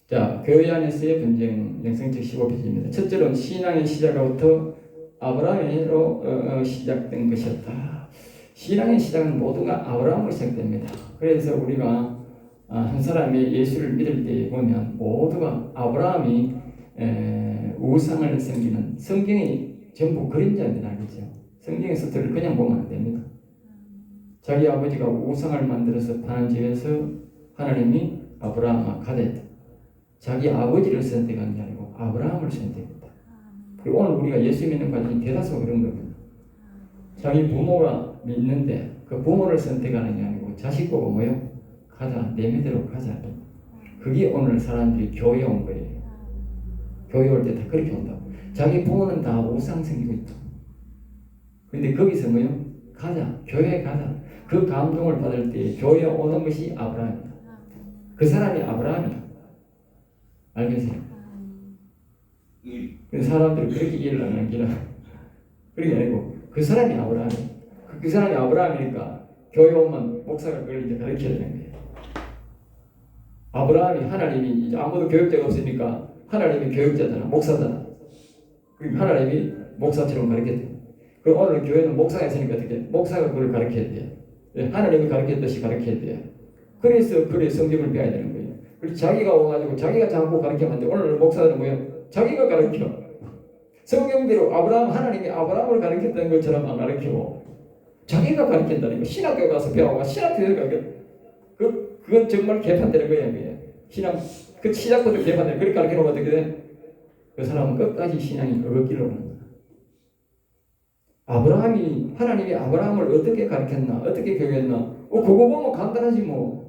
자, 교회 안에서의 분쟁 영성책 15페이지입니다. 첫째로는 신앙의 시작부터 아브라함으로 시작된 것이었다. 신앙의 시작은 모두가 아브라함으로 시작됩니다. 그래서 우리가 한 사람이 예수를 믿을 때 보면 모두가 아브라함이 우상을 섬기는, 성경이 전부 그림자입니다. 알겠죠? 성경의 스토리를 그냥 보면 안 됩니다. 자기 아버지가 우상을 만들어서 파는 집에서 하나님이 아브라함아 가자 했다. 자기 아버지를 선택한 게 아니고 아브라함을 선택했다. 그리고 오늘 우리가 예수 믿는 과정이 대다수가 그런 겁니다. 자기 부모가 믿는데 그 부모를 선택하는 게 아니고 자식 보고 뭐요? 가자, 내 믿으러 가자. 그게 오늘 사람들이 교회에 온 거예요. 교회 올 때 다 그렇게 온다고. 자기 부모는 다 우상 섬기고 있다. 근데 거기서 뭐요? 가자, 교회에 가자. 그 감동을 받을 때 교회에 오는 것이 아브라함이다. 그 사람이 아브라함이야. 알겠어요? 근데 사람들이 그렇게 이해를 안 하는 게라 그게 아니고 그 사람이 아브라함이야. 그 사람이 아브라함이니까 교회 오면 목사가 그걸 이제 가르쳐야 되는 거예요. 아브라함이 하나님이 이제 아무도 교육자가 없으니까 하나님이 교육자잖아, 목사잖아. 그리고 하나님이 목사처럼 가르쳤대. 그럼 오늘 교회는 목사가 있으니까 어떻게? 목사가 그걸 가르쳐야 돼요. 하나님이 가르쳤듯이 가르쳐야 돼요. 그래서 그래 성경을 배워야 되는 거예요. 그리고 자기가 와가지고 자기가 자꾸 가르치면 안 돼. 오늘 목사들은 뭐예요? 자기가 가르쳐. 성경대로 하나님이 아브라함을 가르쳤다는 것처럼 안 가르치고 자기가 가르친다는 거. 신학교 가서 배워가 신학교에서 가르쳐. 그건 정말 개판되는 거예요. 그게. 신앙 그 시작부터 개판되는. 그렇게 가르치면 어떻게 돼? 그 사람은 끝까지 신앙이 어기로 가는 거야. 하나님이 아브라함을 어떻게 가르쳤나, 어떻게 교육했나. 그거 보면 간단하지 뭐.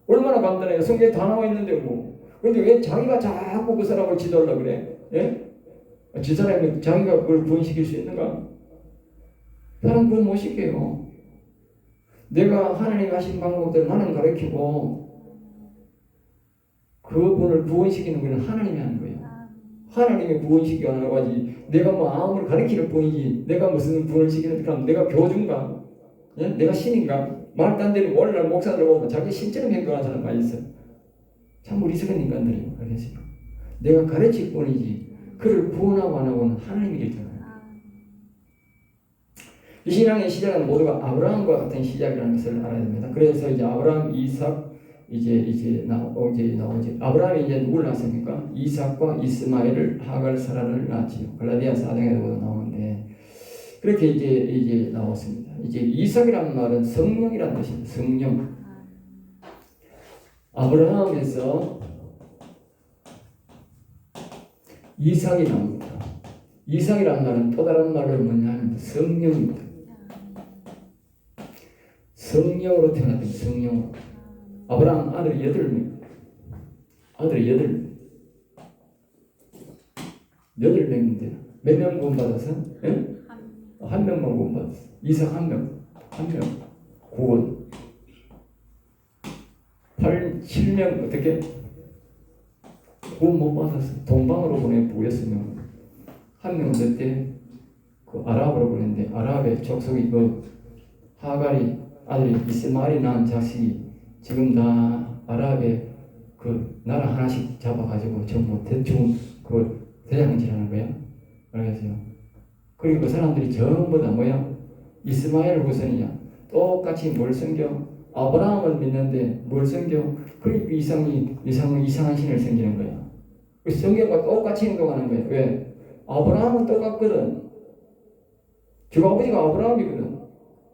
얼마나 간단해요. 성경에 다 나와 있는데 뭐. 근데 왜 자기가 자꾸 그 사람을 지도하려고 그래? 예? 지 사람이 자기가 그걸 구원시킬 수 있는가? 사람 구원 못 시켜요. 내가 하나님 하신 방법대로 나는 가르치고 그분을 구원시키는 것은 하나님이 하는 거예요. 하나님이 구원시키고 하는 거지. 내가 뭐 아무리 가르치는 뿐이지. 내가 무슨 구원을 시키는 그럼 내가 교주인가? 예? 내가 신인가? 말도 안 되는 오늘날 목사들 보면 자기 신처럼 행동하는 사람 많이 있어. 참 어리석은 인간들이에요. 알겠어요? 내가 가르칠 뿐이지. 그를 구원하고 안 하고는 하나님이 결정해요. 이 신앙의 시작은 모두가 아브라함과 같은 시작이라는 것을 알아야 됩니다. 그래서 이제 아브라함, 이삭 이제 나오지. 아브라함이 이제 누굴 낳았습니까? 이삭과 이스마엘을 하갈 사라를 낳았지요. 갈라디아 4장에도 나오는데 그렇게 이제 나왔습니다. 이제 이삭이라는 말은 성령이라는 뜻입니다. 성령. 아브라함에서 이삭이 나옵니다. 이삭이라는 말은 또 다른 말로 뭐냐면 성령입니다. 성령으로 태어났던 성령. 아브라함 아들이 8명. 아들이 8명인데 몇 명 구원받았어? 예? 한 명만 구원받았어. 이삭 한 명. 구원. 7명 어떻게? 구원 못 받았어. 동방으로 보냈으면 한 명은 그때 그 아랍으로 보냈는데 아랍의 족속이 그 하갈이 아들이 이스마엘이 낳은 자식이 지금 다 아랍의 그 나라 하나씩 잡아가지고 전부 대충 그 대장질하는 거야. 알겠어요? 그리고 그 사람들이 전부 다 뭐야? 이스마엘을 후손이냐? 똑같이 뭘 섬겨? 아브라함을 믿는데 뭘 섬겨? 그리고 이상은 이상한 신을 섬기는 거야. 그 성경과 똑같이 행동하는 거야. 왜? 아브라함은 똑같거든. 주 아버지가 아브라함이거든.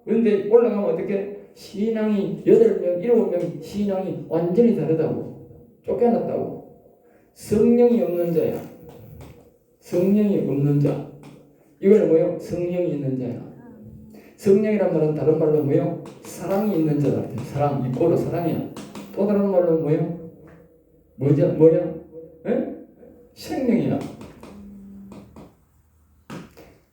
그런데 올라가면 어떻게? 신앙이 8명, 7명 신앙이 완전히 다르다고. 쫓겨났다고. 성령이 없는 자야. 성령이 없는 자. 이거는 뭐요? 성령이 있는 자야. 성령이란 말은 다른 말로 뭐요? 사랑이 있는 자다. 사랑, 이꼬로 사랑이야. 또 다른 말로 뭐요? 뭐야? 에? 생명이야.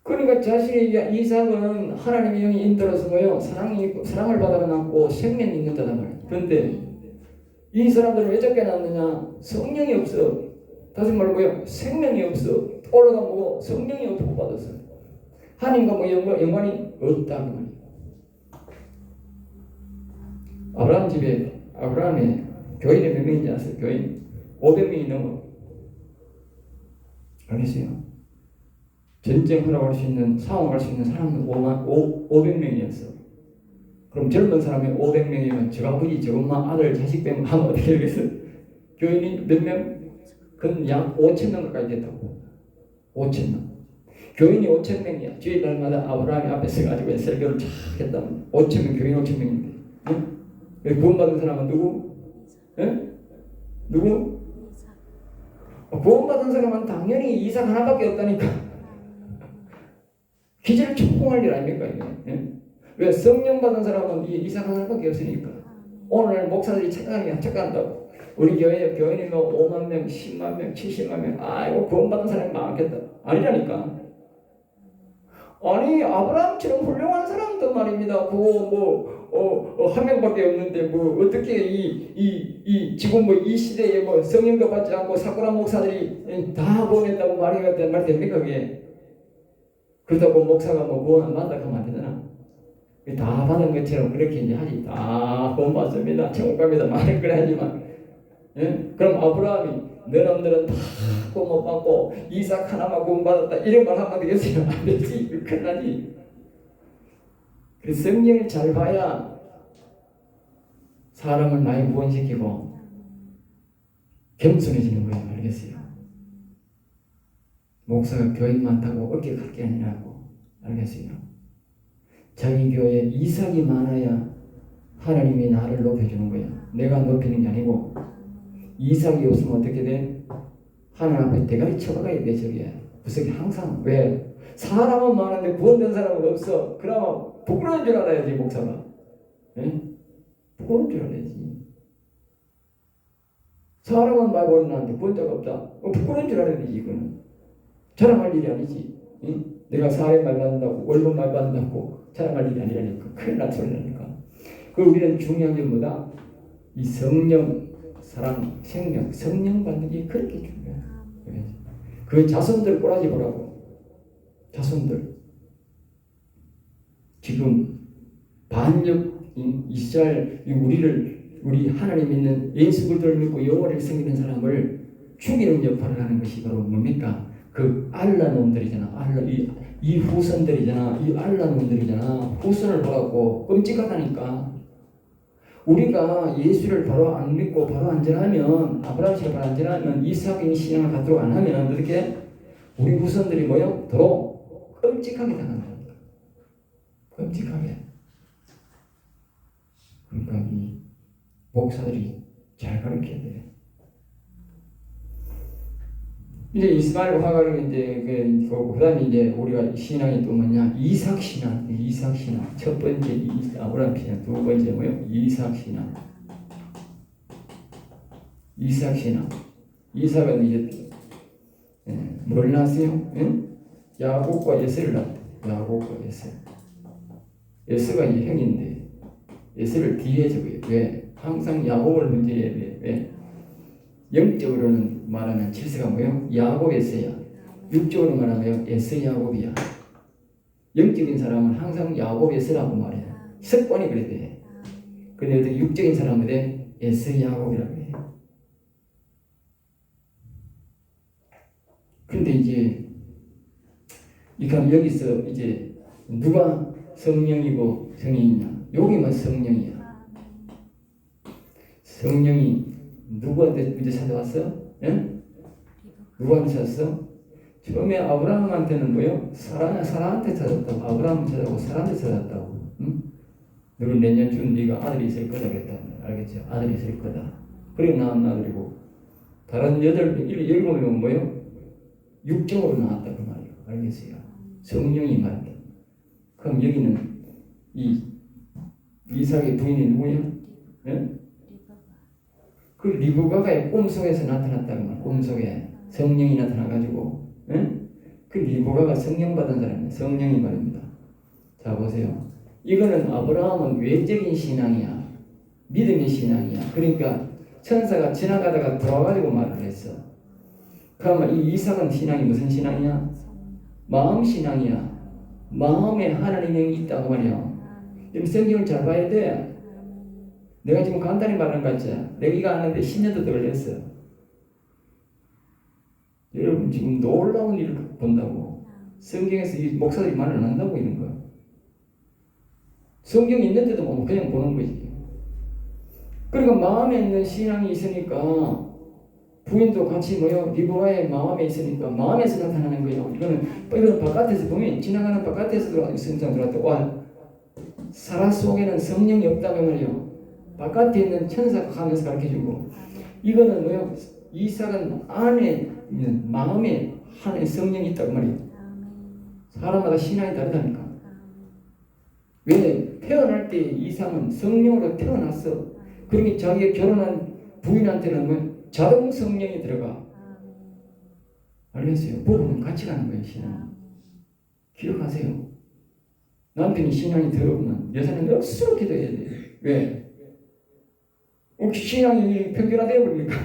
그러니까 자신의 이삭은 하나님의 영이 인도로서 뭐요? 사랑을 받아 낳고 생명이 있는 자단 말이야. 그런데 이 사람들은 왜 쫓겨났느냐? 성령이 없어. 다시 말로 뭐요? 생명이 없어. 올라가 뭐 성령이 없고 받았어. 하나님과 뭐 연관이 없다 그 말이야. 아브라함 집에 아브라함의 교인이 몇 명인지 아세요? 교인 500명이 넘어. 알겠어요? 전쟁하라고 할 수 있는, 상황할 수 있는 사람은 500명이었어. 그럼 젊은 사람이 500명이면 저 아버지 저것만 아들 자식 빼면 하면 어떻게 되겠어? 교인이 몇 명? 그건 약 5,000명 가까이 됐다고. 5,000명. 교인이 5,000명이야. 주일날마다 아브라함이 앞에 서가지고 설교를 쫙 했다면 5,000명, 교인 5,000명인데. 응? 구원받은 사람은 누구? 응? 누구? 구원받은 사람은 당연히 이삭 하나밖에 없다니까. 기절을 촉봉할 일 아닙니까 이게? 응? 왜 성령 받은 사람은 이삭 하나밖에 없으니까. 오늘 목사들이 착각한다고. 우리 교회에 교인이 뭐 5만 명, 10만 명, 70만 명, 아이고 구원받은 사람이 많겠다. 아니라니까. 아니 아브라함처럼 훌륭한 사람도 말입니다. 그거 한 명밖에 없는데 뭐 어떻게 이 지금 뭐 이 시대에 뭐 성령도 받지 않고 사쿠란 목사들이 다 보냈다고 말이 됩니까 그게? 그렇다고 목사가 뭐 구원 안 받는다 하면 안 되잖아. 다 받은 것처럼 그렇게 이제 하지. 다 구원 받습니다. 천국 갑니다. 말을 그래 하지만, 예? 그럼 아브라함이 너놈들은 다 구원 못 받고 이삭 하나만 구원 받았다 이런 말 하면 되겠어요? 안 되지. 큰일 나지. 그래서 성경을 잘 봐야 사람을 많이 구원시키고 겸손해지는 거예요. 알겠어요? 목사가 교인 많다고 어깨 갈 게 아니라고. 알겠어요? 자기 교회에 이삭이 많아야 하나님이 나를 높여주는 거야. 내가 높이는 게 아니고. 이삭이 없으면 어떻게 돼? 하나님 앞에 대가리 쳐박아야 돼. 저게 구석이 항상. 왜? 사람은 많은데 구원된 사람은 없어. 그러면 부끄러운 줄 알아야지 목사가. 예? 부끄러운 줄 알아야지. 사람은 많이 구원하는데 구원자가 없다. 부끄러운 줄 알아야 되지 이거는. 자랑할 일이 아니지. 응? 내가 사회 말 받는다고 월급 말 받는다고 자랑할 일이 아니라니까. 큰일 날 소리라니까. 그 우리는 중요한 게 뭐다? 이 성령, 사랑, 생명, 성령 받는 게 그렇게 중요해. 그 자손들 꼬라지 보라고. 자손들. 지금 반역 이스라엘 우리 하나님 믿는 예수 그리스도를 믿고 여호와를 섬기는 사람을 죽이는 역할을 하는 것이 바로 뭡니까? 그 알라 놈들이잖아. 알라 이 후손들이잖아. 이 알라 놈들이잖아. 후손을 보라고 끔찍하다니까. 우리가 예수를 바로 안 믿고 바로 안 전하면 아브라함씨가 바로 안 전하면 이삭의 신앙을 갖도록 안 하면 어떻게? 우리 후손들이 뭐요? 더 끔찍하게 당한다니까. 끔찍하게. 그러니까 이 목사들이 잘 가르쳐야 돼. 이제 이스마엘 화가를 이제 그다음에 이제 우리가 신앙이 또 뭐냐? 이삭 신앙. 첫 번째 아브라함 신앙, 두 번째 뭐요? 이삭 신앙. 이삭은 이제 뭘 낳았어요? 야곱과 에서를 낳았대. 에서가 이 형인데 에서를 뒤에 적어요. 왜? 항상 야곱을 먼저 해야 돼. 왜? 영적으로는 말하면 질서가 뭐예요? 야곱 에서야. 육적으로 말하면 에서 야곱이야. 영적인 사람은 항상 야곱 에서라고 말해. 습관이 그래 돼. 근데 육적인 사람은 에서 야곱이라고 해. 근데 이제 그러니까 여기서 이제 누가 성령이고 성인이냐? 여기만 성령이야. 성령이 누구한테 이제 찾아왔어? 예? 누구한테 찾았어? 처음에 아브라함한테는 뭐요? 사라한테 찾았다고. 아브라함 찾아고 사라한테 찾았다고. 응? 너는 내년쯤 네가 아들이 있을 거다 그랬다. 알겠죠? 아들이 있을 거다. 그래 낳은 아들이고 다른 7명은 뭐요? 육정으로 나왔다 그 말이에요. 알겠어요? 성령이 말한다. 그럼 여기는 이 이삭의 부인이 누구냐? 예? 그 리브가가 꿈속에서 나타났다는 거야. 꿈속에 성령이 나타나가지고, 그 리브가가 성령 받은 사람이에요. 성령이 말입니다. 자 보세요. 이거는 아브라함은 외적인 신앙이야. 믿음의 신앙이야. 그러니까 천사가 지나가다가 돌아가지고 말을 했어. 그러면 이 이삭은 신앙이 무슨 신앙이야? 마음 신앙이야. 마음에 하나님이 있다고 말이야. 지금 성경을 잘 봐야 돼. 내가 지금 간단히 말하는 거 같지? 내가 이거 아는데 10년도 걸렸어. 지금 놀라운 일을 본다고. 성경에서 이 목사들이 말을 안 한다고 이런 거야. 성경이 있는데도 뭐 그냥 보는 거지. 그러니까 마음에 있는 신앙이 있으니까 부인도 같이 모여 리브가의 마음에 있으니까 마음에서 나타나는 거예요. 이거는 바깥에서 보면 지나가는 바깥에서 성장 들어왔다. 와, 사라 속에는 성령이 없다고 말이요. 바깥에 있는 천사가 가면서 가르쳐주고 이거는 뭐요? 이삭은 안에 있는 마음에 하나의 성령이 있다고 말이에요. 사람마다 신앙이 다르다니까. 왜? 태어날 때 이삭은 성령으로 태어났어. 그러니 자기가 결혼한 부인한테는 뭐 자동 성령이 들어가. 알겠어요? 부부는 같이 가는 거예요, 신앙. 기억하세요. 남편이 신앙이 더러우면 여자는 억수로 기도해야 돼요. 왜? 혹시 신앙이 평균화되어 버립니까?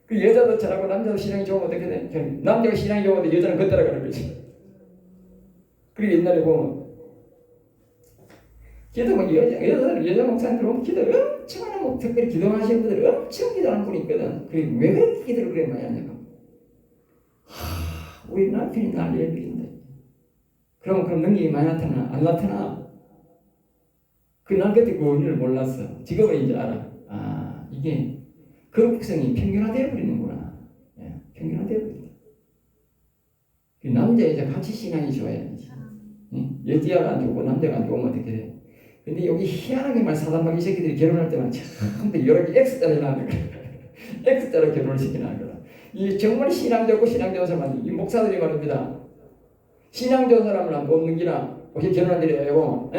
그 여자도 잘하고 남자도 신앙이 좋으면 어떻게 돼? 남자가 신앙이 좋은데 여자는 그 따라가는 거지. 그리고 옛날에 보면 기도가 여자 목사님들 보면 기도 엄청 하는 뭐 특별히 기도하시는 분들 엄청 기도하는 분이 있거든. 그리고 왜 그렇게 기도를 그래 많이 하냐고. 우리 남편이 날 예비인데. 그러면 그런 능력이 많이 나타나? 안 나타나? 난 그때 그 원리를 몰랐어. 지금은 이제 알아. 아, 이게 거룩성이 평균화되어 버리는구나. 예, 평균화되어 버린다. 남자 여자 같이 신앙이 좋아야지. 여자가 안 좋고 남자가 안 좋으면 어떻게 돼? 근데 여기 희한하게 말 사단마귀 새끼들이 결혼할 때만 참 여러 개 X자를 나는 거야. X자로 결혼을 시키는 거야. 이 정말 신앙 좋고 신앙 좋은 사람이 이 목사들이 말입니다. 신앙 좋은 사람을 안 뽑는 기나 어떻게 결혼한다래요?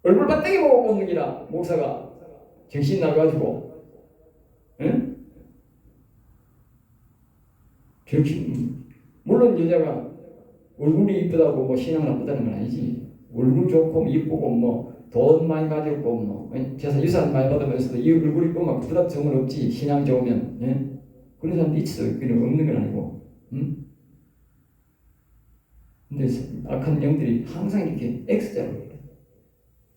얼굴 반대기 보고 뽑는 기나 목사가 정신 나가지고, 정신 물론 여자가 얼굴이 이쁘다고 뭐 신앙 나쁘다는 건 아니지. 얼굴 좋고 이쁘고 뭐 돈 많이 가지고 뭐 재산 유산 많이 받으면서도 이 얼굴이 이쁘면 그보다 정은 없지. 신앙 좋으면 그런 사람도 있어. 그냥 없는 건 아니고. 근데 악한 영들이 항상 이렇게 X자로 그래.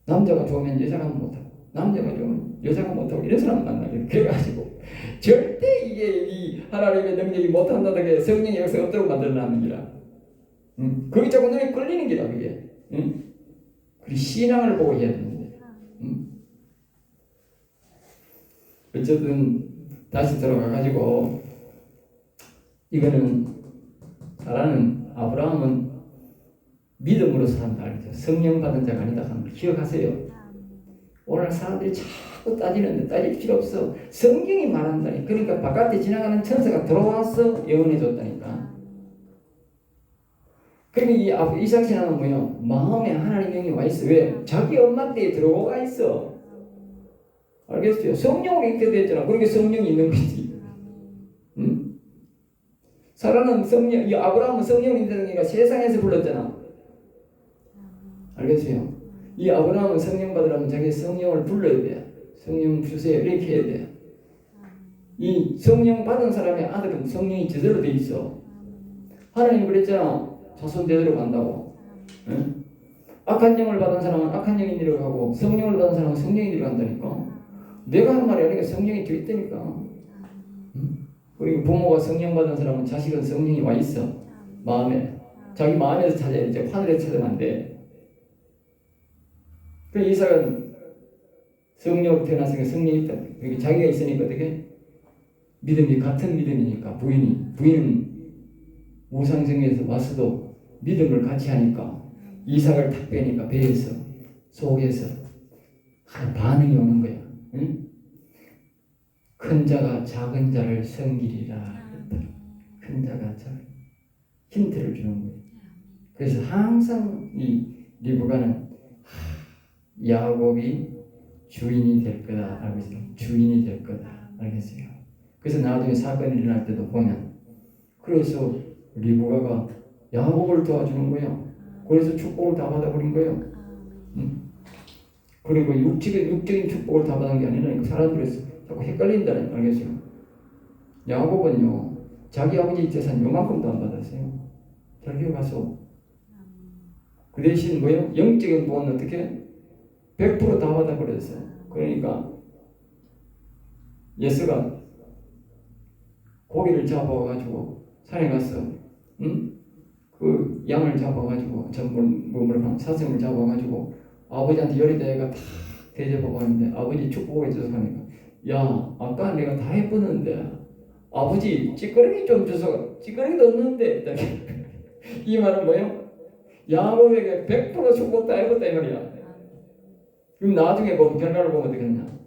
남자가 좋으면 여자가 못하고 남자가 좋으면 여자가 못하고 이런 사람 만나요. 그래가지고 절대 이게 이 하나님의 능력이 못한다는 게 성령이 여기서 없도록 만들어놨는 기라. 그게 자꾸 눈에 걸리는 기라 그게. 그리고 신앙을 보고 해야 되는데. 어쨌든 다시 들어가가지고 이거는 사라는 아브라함은 믿음으로 산다. 알죠? 성령 받은 자가 아니다 하는 걸 기억하세요. 오늘 사람들이 자꾸 따지는데 따질 필요 없어. 성경이 말한다니. 그러니까 바깥에 지나가는 천사가 들어와서 예언해 줬다니까. 그러니까 이 이삭 신앙은 뭐예요? 마음에 하나님 영이 와 있어. 왜? 자기 엄마 때에 들어가 있어. 알겠어요? 성령으로 잉태되었잖아. 그러니까 성령이 있는 거지. 사라는 성령, 이 아브라함은 성령이 잉태되니까 세상에서 불렀잖아. 알겠어요? 이 아브라함은 성령 받으려면 자기 성령을 불러야 돼. 성령 주세요. 이렇게 해야 돼. 이 성령 받은 사람의 아들은 성령이 제대로 돼 있어. 하나님 그랬잖아. 자손 대대로 간다고. 응? 악한 영을 받은 사람은 악한 영이 내려가고 성령을 받은 사람은 성령이 내려간다니까. 내가 하는 말이 아니라 성령이 돼 있다니까. 응? 그리고 부모가 성령 받은 사람은 자식은 성령이 와 있어. 마음에. 자기 마음에서 찾아야 이제 하늘에서 찾으면 안 돼. 그 이삭은 성령으로 태어났으니까 성령이 있다. 그러니까 자기가 있으니까 어떻게? 믿음이 같은 믿음이니까 부인은 우상성에서 와서도 믿음을 같이 하니까 이삭을 탁 빼니까 배에서 속에서 반응이 오는 거야. 응? 큰 자가 작은 자를 섬기리라. 큰 자가 작은 힌트를 주는 거예요. 그래서 항상 이 리브가는 야곱이 주인이 될 거다 알고 있어요. 주인이 될 거다 알겠어요. 그래서 나중에 사건이 일어날 때도 보면 그래서 리브가가 야곱을 도와주는 거예요. 그래서 축복을 다 받아버린 거예요. 그리고 육적인 축복을 다 받은 게 아니라 사람들이 자꾸 헷갈린다는 알겠어요. 야곱은요 자기 아버지 재산 요만큼도 안 받았어요. 잘 기억하소. 그 대신 뭐예요? 영적인 부분은 어떻게 100% 다 받아버렸어요. 그러니까 예수가 고기를 잡아가지고 산에 가서 그 양을 잡아가지고 사슴을 잡아가지고 아버지한테 요리대가 다 대접하고 하는데 아버지 축복해 줘서 하니까 야 아까 내가 다 해봤는데 아버지 찌꺼기 좀 줘서 찌꺼기도 없는데 이 말은 뭐예요? 야곱에게 100% 축복 다 해봤다 이 말이야. 그럼 나중에 보면 결과를 보면 어떻게 했냐?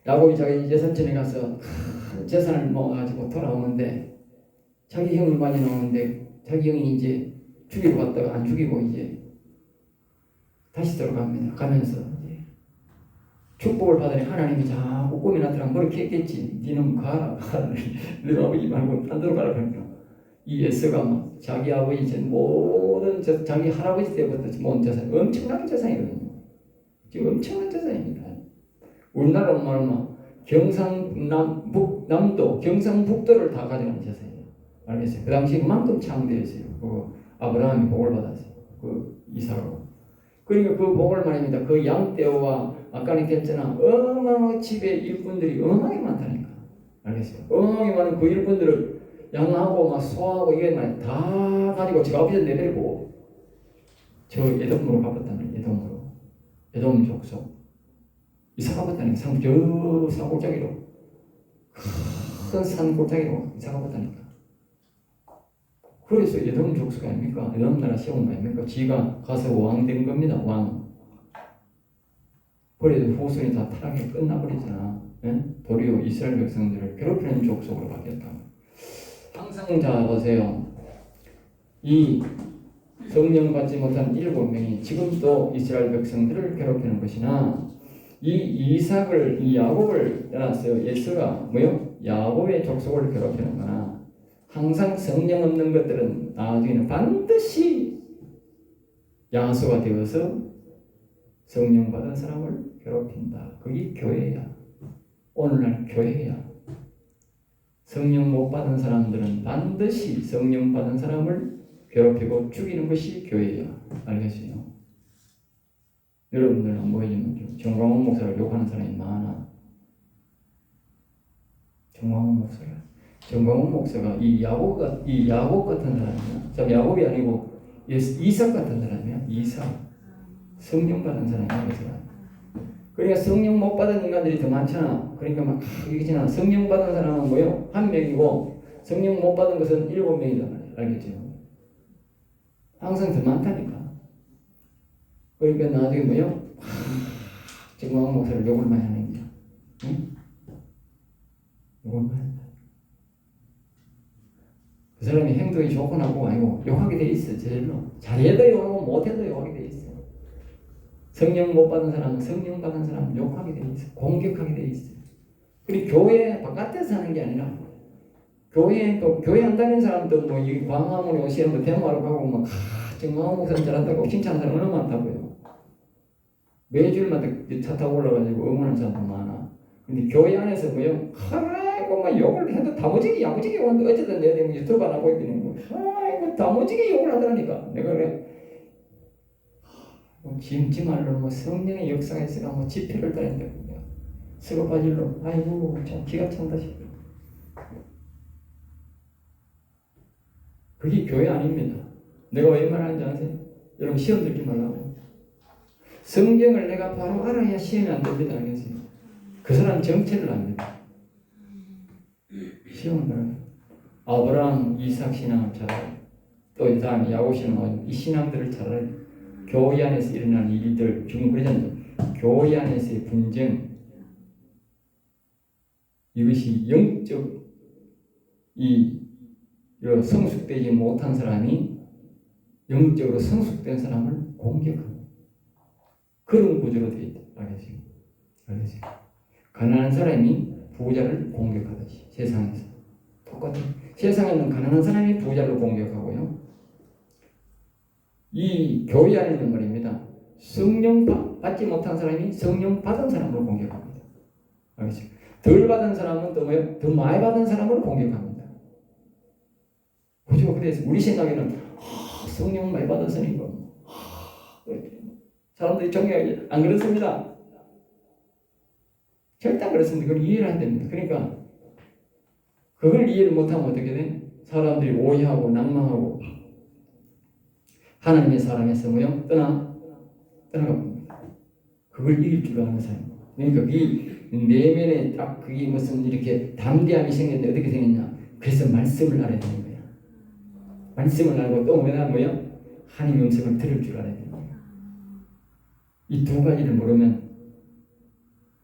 야곱이 자기 예선촌에 가서 큰 재산을 모아가지고 돌아오는데 자기 형을 많이 나오는데 자기 형이 이제 죽이러 갔다가 안 죽이고 이제 다시 들어갑니다. 가면서 이제 축복을 받으니 하나님이 자꾸 꿈이 나더라. 그렇게 했겠지. 니는 가라. 너 아버지 말고 딴 데로 가라. 그러니까 이 에서가 막 자기 아버지 모든 자기 할아버지 때부터 모은 재산 엄청난 재산이거든요. 지금 엄청난 재산입니다. 우리나라로 말하면 경상남도 경상북도를 다 가져가는 재산이에요. 알겠어요? 그 당시 그만큼 창대했어요. 그 아브라함이 복을 받았어요. 그 이삭으로. 그러니까 그 복을 말입니다. 그 양떼와 아까 얘기했잖아. 어마어마한 집에 일꾼들이 어마하게 많다니까. 알겠어요? 어마하게 많은 그 일꾼들을 양하고 막 소하고 이게 다 가지고 저 아버지 내버리고 저 에돔으로 가봤다는 에돔으로. 에돔 족속. 이사 가봤다니까. 저 산골짜기로. 큰 산골짜기로 이사 가봤다니까. 그래서 에돔 족속 아닙니까? 에돔 나라 세운 거 아닙니까? 지가 가서 왕 된 겁니다. 왕. 그래도 후손이 다 타락해 끝나버리잖아. 예? 도리어 이스라엘 백성들을 괴롭히는 족속으로 바뀌었다. 항상 자 보세요. 이 성령 받지 못한 7명이 지금도 이스라엘 백성들을 괴롭히는 것이나 이 이삭을 이 야곱을 떠났어요. 예수가 뭐요? 야곱의 족속을 괴롭히는 거나 항상 성령 없는 것들은 나중에는 반드시 야수가 되어서 성령 받은 사람을 괴롭힌다. 그게 교회야. 오늘날 교회야. 성령 못 받은 사람들은 반드시 성령 받은 사람을 괴롭히고 죽이는 것이 교회야. 알겠어요? 여러분들 안 보이지만 정광훈 목사를 욕하는 사람이 많아. 정광훈 목사가 이 야곱 같은 사람이야. 참 야곱이 아니고 이삭 같은 사람이야. 이삭. 성령 받은 사람이야. 그 사람. 그러니까 성령 못 받은 인간들이 더 많잖아. 그러니까 막 이기잖아. 성령 받은 사람은 뭐요? 한 명이고 성령 못 받은 것은 7명이란 말이야. 알겠죠? 항상 더 많다니까. 그러니까 나중에 뭐요? 정광훈 목사를 욕을 많이 하는 거야. 응? 욕을 많이 한다. 그 사람이 행동이 좋고 나고 아니고 욕하게 돼 있어. 제일로 잘해도 욕하고 못해도 욕하게 돼 있어. 성령 못 받은 사람은 성령 받은 사람은 욕하게 돼 있어. 공격하게 돼 있어. 그리고 교회 바깥에서 하는 게 아니라 교회 안 다니는 사람도 뭐 이 광화문에 오시는 거 대모하러 가고 막 정광훈 목사 잘한다고 칭찬하는 사람 얼마나 많다고요. 매주일마다 차 타고 올라가지고 응원하는 사람도 많아. 근데 교회 안에서 뭐요? 아이고 막 욕을 해도 다무지게 야무지게 오는데 어쨌든 내가 되면 유튜브 안 하고 있더니 뭐 아이고 다무지게 욕을 하더라니까. 내가 그래 지 말로 뭐 성령의 역사가 있어가 뭐 집회를 다닌다 그냥 쓰고 바질로 아이고 참 기가 찬다 싶어. 그게 교회 아닙니다. 내가 왜 말하는지 아세요? 여러분 시험 들지 말라고. 성경을 내가 바로 알아야 시험이 안 됩니다. 알겠어요? 그 사람 정체를 압니다. 시험을 알아요. 아브라함, 이삭 신앙을 잘 알아요. 또 이 다음에 야곱 신앙을 이 신앙들을 잘 알아요. 교회 안에서 일어나는 일들, 지금 그러잖아요. 교회 안에서의 분쟁, 이것이 영적 성숙되지 못한 사람이 영적으로 성숙된 사람을 공격합니다. 그런 구조로 되어 있다. 알겠어요? 가난한 사람이 부자를 공격하듯이 세상에서 똑같아요. 세상에는 가난한 사람이 부자를 공격하고요. 이 교회 안에는 말입니다. 성령 받지 못한 사람이 성령 받은 사람을 공격합니다. 알겠어요? 덜 받은 사람은 또 뭐예요? 더 많이 받은 사람을 공격합니다. 그죠? 그래서 우리 생각에는 성령 많이 받았으니까 사람들이 정리하기 안 그렇습니다. 절대 안 그렇습니다. 그걸 이해를 안 됩니다. 그러니까 그걸 이해를 못하면 어떻게 돼? 사람들이 오해하고 낭망하고 하나님의 사랑에서 뭐요? 떠나가 봅니다. 그걸 이길 줄 아는 사람. 그러니까 이 내면에 딱 그게 무슨 이렇게 담대함이 생겼는데 어떻게 생겼냐? 그래서 말씀을 알아야 되는 거야. 말씀을 알고 또 뭐요? 하나님의 음성을 들을 줄 알아야 되는 거야. 이 두 가지를 모르면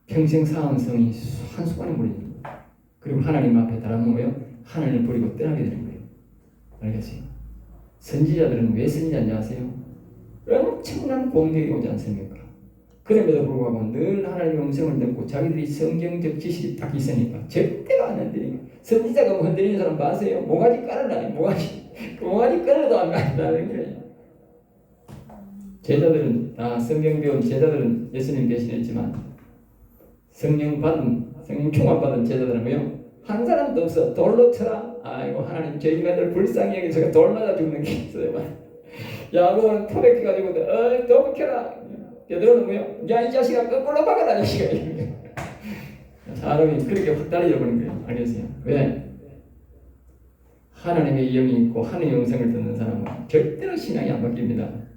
평생 사항성이 한순간에 무너지는 거야. 그리고 하나님 앞에 달아놓은 거요? 하나님을 버리고 떠나게 되는 거예요. 알겠어요? 선지자들은 왜 선지자인지 아세요? 엄청난 공격이 오지 않습니까? 그럼에도 불구하고 늘 하나님의 음성을 듣고 자기들이 성경적 지식이 딱 있으니까 절대로 안 흔들리고, 선지자가 뭐 흔들리는 사람 봐세요. 모가지 깔아놔요. 모가지 깔아도 안 간다는 거예요. 제자들은 성경 배운 제자들은 예수님 대신했지만 성령 충만 받은 제자들은 뭐요? 한 사람도 없어. 돌로 쳐라. 아이고 하나님 저 인간들 불쌍히 여기서 돌 맞아 죽는 게 있어요. 야구는 토백해가지고 또 켜라. 얘들은 뭐요? 야 이 자식아 거꾸로 박아라 자식아. 사람이 그렇게 확 달려져 버린 거예요. 알겠어요? 왜? 하나님의 영이 있고 하나님의 음성을 듣는 사람은 절대로 신앙이 안 바뀝니다.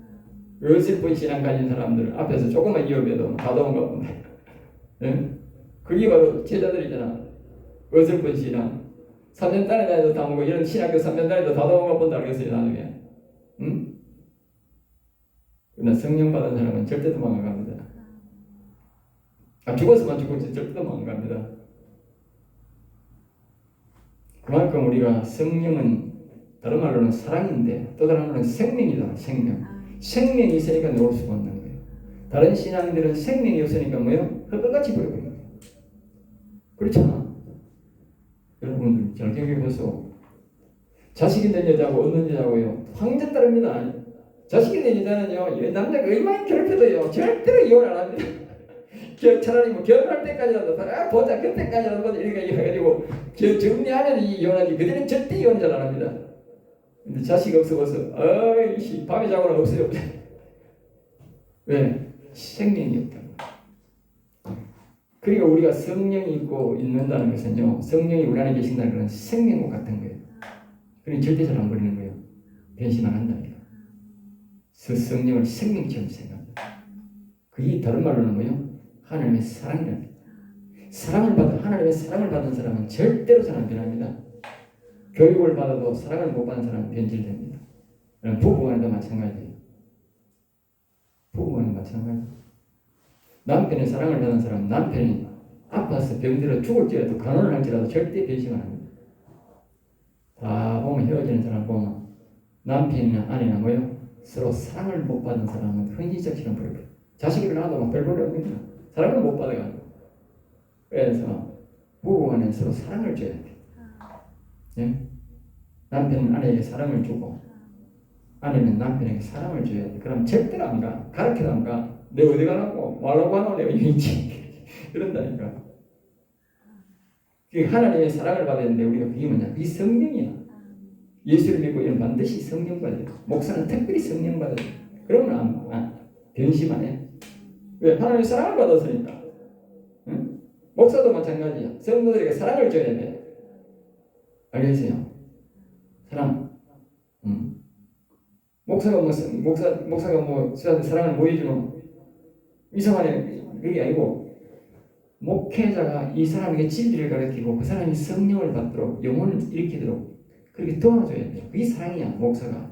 어설픈 신앙 가진 사람들 앞에서 조금만 위협해도 가다운가 본다. 응? 그게 바로 제자들이잖아. 어설픈 신앙. 3년 단에 다녀도 다 먹고 이런 신학교 3년 다녀도 가다운가 본다 그랬어요 나중에. 응? 그러나 성령 받은 사람은 절대 도망 안 갑니다. 죽었으면 죽었지 절대 도망 안 갑니다. 그만큼 우리가 성령은 다른 말로는 사랑인데 또 다른 말로는 생명이다. 생명이 있으니까 놓을 수가 없는 거예요. 다른 신앙들은 생명이 없으니까 뭐예요? 흙같이 버려버리는 거예요. 그렇잖아. 여러분들 잘 기억해보세요. 자식 있는 여자하고 없는 여자하고요 완전 다릅니다. 자식 있는 여자는요 남자가 얼마나 괴롭혀도요 절대로 이혼 안 합니다. 차라리 뭐 결혼할 때까지라도 보자 그때까지라도 보자 이렇게 해가지고 정리하면 이혼하지 그들은 절대 이혼 잘 안 합니다. 근데 자식 없어서 어이씨 밤에 자고는 없어요. 왜? 생명이 없다. 그러니까 우리가 성령이 있고 있는다는 것은요 성령이 우리 안에 계신다는 것은 생명과 같은 거예요. 그러니 절대 잘 안 버리는 거예요. 변심 안 한다니까. 성령을 생명처럼 생각합니다. 그게 다른 말로는 뭐예요? 하나님의 사랑이랍니다. 하나님의 사랑을 받은 사람은 절대로 잘 안 변합니다. 교육을 받아도 사랑을 못 받은 사람은 변질됩니다. 부부간에도 마찬가지예요. 부부간에도 마찬가지예요. 남편의 사랑을 받은 사람은 남편이 아파서 병들어 죽을지라도 간호를 할지라도 절대 변심 안 합니다. 다 보면 헤어지는 사람 보면 남편이나 아내나 뭐요? 서로 사랑을 못 받은 사람은 흔히적처럼 버려요. 자식을 낳아도 막 별볼이 없습니다. 사랑을 못 받아가지고. 그래서 부부간에 서로 사랑을 줘야 돼. 예? 남편은 아내에게 사랑을 주고 아내는 남편에게 사랑을 줘야 돼. 그럼 절대로 안 가. 가르쳐도 안 가. 내 어디 가라고 말라고 하노 내가 있지. 그런다니까. 하나님의 사랑을 받아야 되는데 우리가 그게 뭐냐? 그게 성령이야. 예수를 믿고 이런 반드시 성령 받아요. 목사는 특별히 성령 받아요. 그러면 변심 안 해. 왜? 하나님의 사랑을 받았으니까. 응? 목사도 마찬가지야. 성도들에게 사랑을 줘야 돼. 알겠어요? 사랑. 목사가 뭐 사랑을 보여주는 이상한 그게 아니고 목회자가 이 사람에게 진리를 가르치고 그 사람이 성령을 받도록 영혼을 일으키도록 그렇게 도와줘야 돼. 그게 사랑이야. 목사가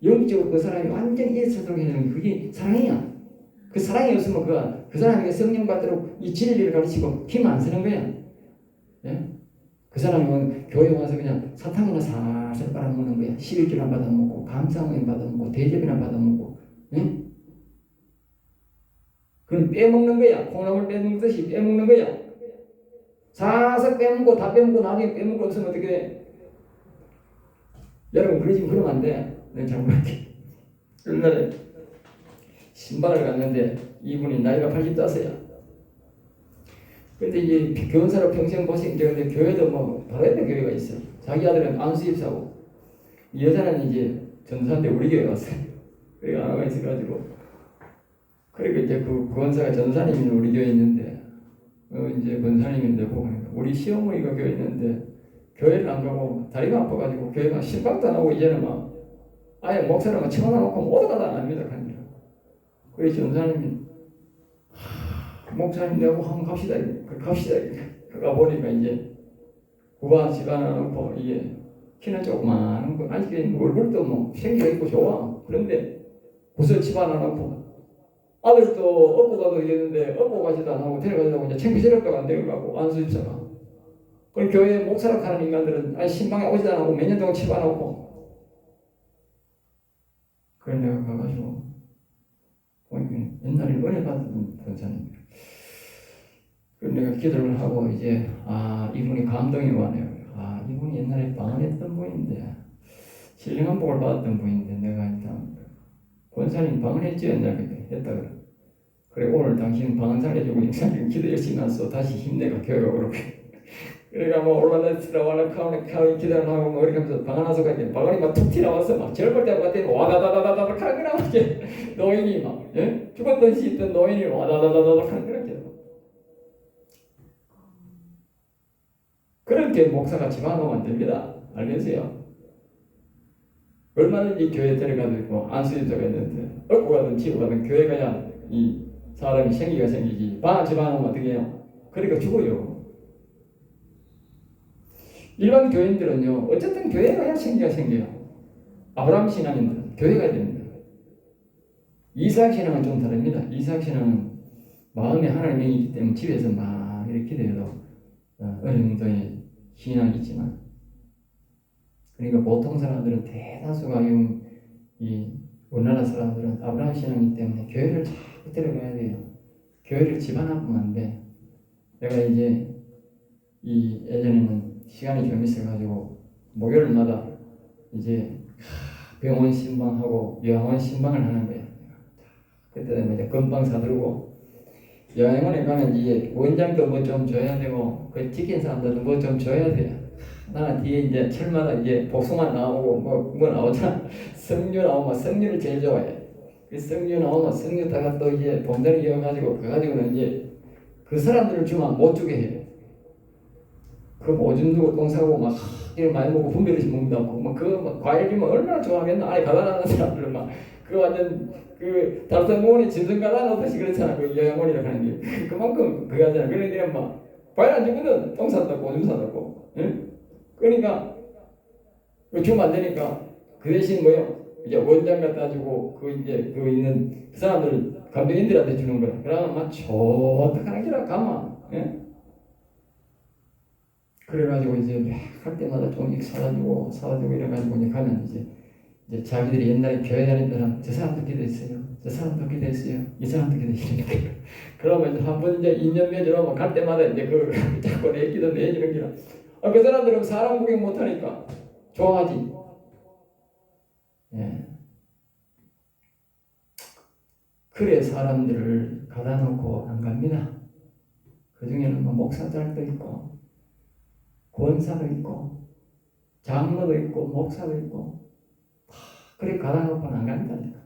영적으로 그 사람이 완전히 일처도록 해주는 게 그게 사랑이야. 그 사랑이 없으면 그 사람에게 성령 받도록 이 진리를 가르치고 힘 안 쓰는 거야. 예? 그 사람은 교회 와서 그냥 사탕이나 살살 빨아먹는 거야. 11조나 받아먹고 감사원에 받아먹고 대접이나 받아먹고. 예? 그건 빼먹는 거야. 콩나물 빼먹듯이 빼먹는 거야. 사서 빼먹고 다 빼먹고 나중에 빼먹고 없으면 어떻게 돼? 여러분 그러면 안 돼. 내가 잘못할게. 옛날에 신발을 갔는데 이분이 나이가 85이야. 근데 이제 교원사로 평생 고생되는데 교회도 뭐 바로 옆에 교회가 있어. 자기 아들은 안수입사고 이 여자는 이제 전사인데 우리 교회 왔어요. 그게 하나가 있어가지고 그러니까 이제 그 권사가 전사님이 우리 교회에 있는데 이제 권사님인데 보고 우리 시어머니가 교회에 있는데 교회를 안 가고 다리가 아파가지고 교회가 신방도 안 하고 이제는 막 아예 목사를 막 쳐놓고 못 가다 안 합니다. 그래서 전사님이 목사님 내고 한번 갑시다. 갑시다. 그가 보니까 이제 구가 집안해놓고 이게 키는 조그마한 거 아직 얼굴도 뭐 생기가 있고 좋아. 그런데 구슬 집안해놓고 아들도 업고 가도 되겠는데 업고 가지도 안 하고 데려가지고 이제 챙기시럽도 안 데려가고 안수집사가. 그럼 교회 목사로 가는 인간들은 아니 신방에 오지도 않고 몇 년 동안 집안하고 그런 내가 가가지고 보니까 옛날에 은혜 받은 권사님. 그럼 내가 기도를 하고 이제 이분이 감동이 와네요. 이분이 옛날에 방언했던 분인데 신령한 복을 받았던 분인데 내가 일단 권사님 방언했지 옛날에 했다 그래 오늘 당신 방언 살려주고 인사님 기도 열심히 나서 다시 힘내가 교회가 그렇게 그러니까 뭐 올라다니라 와라카오네 기도를 하고 뭐 이렇게 하면서 방언 나서 가니까 방언이 막 툭 튀어나왔어. 막 절벌 때고 갔더니 와다다다다다 하는 거나 막 노인이 막 죽었던 시 있던 노인이 와다다다다다 하는 거나 그렇게 목사가 집안하면 안 됩니다. 알겠어요? 얼마든지 교회 데려가도 안수집사가 있는데 얻고 가든 치고 가든 교회 가야 이 사람이 생기가 생기지. 집안하면 어떻게 해요? 그러니까 죽어요. 일반 교인들은요 어쨌든 교회 가야 생기가 생겨요. 아브라함 신앙인들은 교회 가야 됩니다. 이삭 신앙은 좀 다릅니다. 이삭 신앙은 마음에 하나님이 있기 때문에 집에서 막 이렇게 기도해도 어느 정도의 신앙이 있지만 그러니까 보통 사람들은 대다수가 이 우리나라 사람들은 아브라함 신앙이기 때문에 교회를 자꾸 데려가야 돼요. 교회를 집안하면 안 돼. 내가 이제 예전에는 시간이 좀 있어가지고 목요일마다 이제 병원 신방하고 요양원 신방을 하는 거야. 그때 되면 이제 건빵 사들고 요양원에 가면 이제 원장도 뭐 좀 줘야 되고 그 지킨 사람들도 뭐 좀 줘야 돼요. 나는 뒤에 이제 철마다 이제 복숭아 나오고 뭐 나오잖아. 석류 나오면 석류를 제일 좋아해. 그 석류 나오면 석류다가 또 이제 봉다리 이어가지고 가가지고는 이제 그 사람들을 주면 못 주게 해요. 그럼 오줌 누고 똥 싸고 막 이렇게 많이 먹고 분별이 먹는다고 막 과일 주면 얼마나 좋아하겠나. 아니 가다 나는 사람들은 막 완전 달성공원에 짐승 가다 놓듯이 그렇잖아. 그 요양원이라고 하는 게 그만큼 그거 하잖아. 그러니까 막 과일 안 주거든. 똥 산다고 오줌 산다고. 응? 그러니까 주면 안 되니까 그 대신 이제 원장 갖다 주고 이제 있는 그 사람들 간병인들한테 주는 거야. 그러면 막 좋다 하는 게라 가만. 예? 그래가지고 이제 할 때마다 종이 사다주고 이래가지고 이제 가면 이제 자기들이 옛날에 교회 다니던 사람 저 사람도 기도했어요. 저 사람도 기도했어요. 이 사람도 기도했어요. 그러면 이제 한번 이제 인연 맺으러 갈 때마다 이제 자꾸 내 기도 내주는 기라. 그 사람들은 사람 구경 못하니까 좋아하지. 예. 그래 사람들을 가다 놓고 안 갑니다. 그 중에는 목사들도 있고 권사도 있고 장로도 있고 목사도 있고 그래 가다 놓고는 안 간다니까.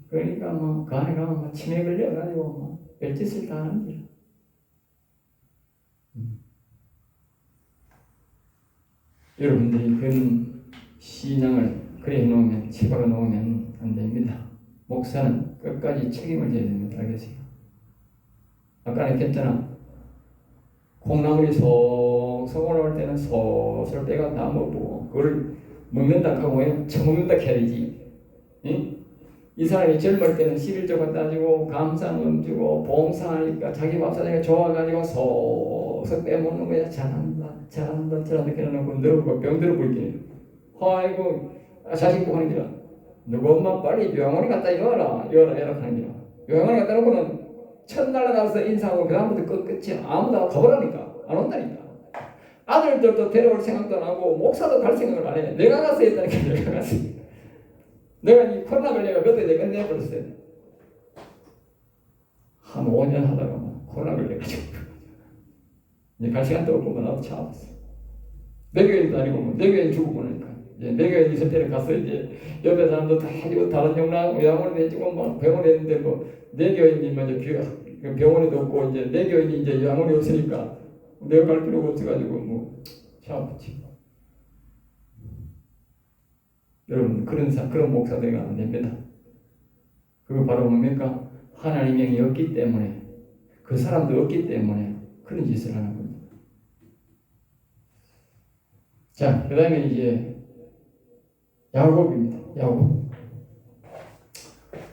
그러니까 그 안에 가면 치매 걸려가지고 별짓을 다 하는 거죠. 여러분들이 그런 신앙을 그래 해놓으면 치박아 놓으면 안 됩니다. 목사는 끝까지 책임을 져야 됩니다. 알겠어요? 아까 얘기했잖아. 콩나물이 쏙쏙 올라올 때는 솔솔 때가 다 먹고 그걸 먹는다 하고 처먹는다 해야 되지. 응? 이 사람이 젊을 때는 11조가 따지고 감사는 주고 봉사하니까 자기 밥사장이 좋아가지고 쏙쏙 빼먹는 거야. 잘한다 이렇게 해놓고 늙고 병들어 보이게. 아이고 자식 보고 하는 기라. 누구 엄마 빨리 요양원에 갖다 이어라 하는 기라. 요양원에 갖다 놓고는 첫날 나가서 인사하고 그 다음부터 끝이 아무도 가보라니까 안 온다니까. 아들들도 데려올 생각도 안 하고 목사도 갈 생각을 안 해. 내가 가서 했다니까. 내가 가서. 내가 이 코로나 걸려가 그때 내가 끝내버렸어요. 한 5년 하다가 코로나 걸려가지고 이제 갈 시간도 없고 나도 참았어. 내 교회도 아니고 내 교회 죽고 보니까 이제 내 교회 있을 때는 가서 이제 옆에 사람도 다 해주고 다른 요양원에 해주고 병원에 했는데 내 교회님 먼저 병원에도 없고 이제 내 교회는 이제 요양원이 없으니까 내가 갈 필요가 없어가지고 잡아붙이고. 여러분 그런 목사들이 안 됩니다. 그거 바로 뭡니까? 하나님의 영이 없기 때문에, 그 사람도 없기 때문에 그런 짓을 하는 겁니다. 자, 그 다음에 이제 야곱입니다. 야곱.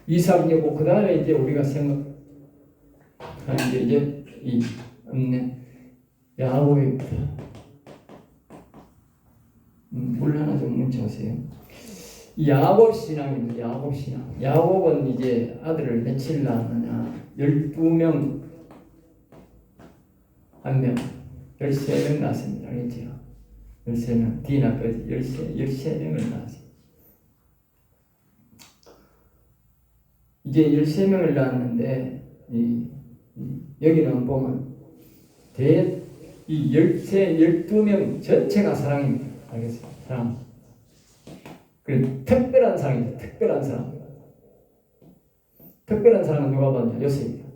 이삭 여고, 그 다음에 이제 우리가 생각하는 게 이제 이 없네. 야곱입니다. 물 하나 좀 묻혀오세요. 야곱 신앙입니다. 야곱 신앙. 야곱은 이제 아들을 며칠 낳았느냐? 12명, 1명, 13명 낳았습니다. 알겠죠? 13명, 디나까지 13명을 낳았습니다. 이제 13명을 낳았는데, 여기는 보면, 이 12명 전체가 사랑입니다. 알겠어요? 사랑. 그 특별한 사랑입니다. 특별한 사랑. 특별한 사랑은 누가 받느냐? 요셉입니다.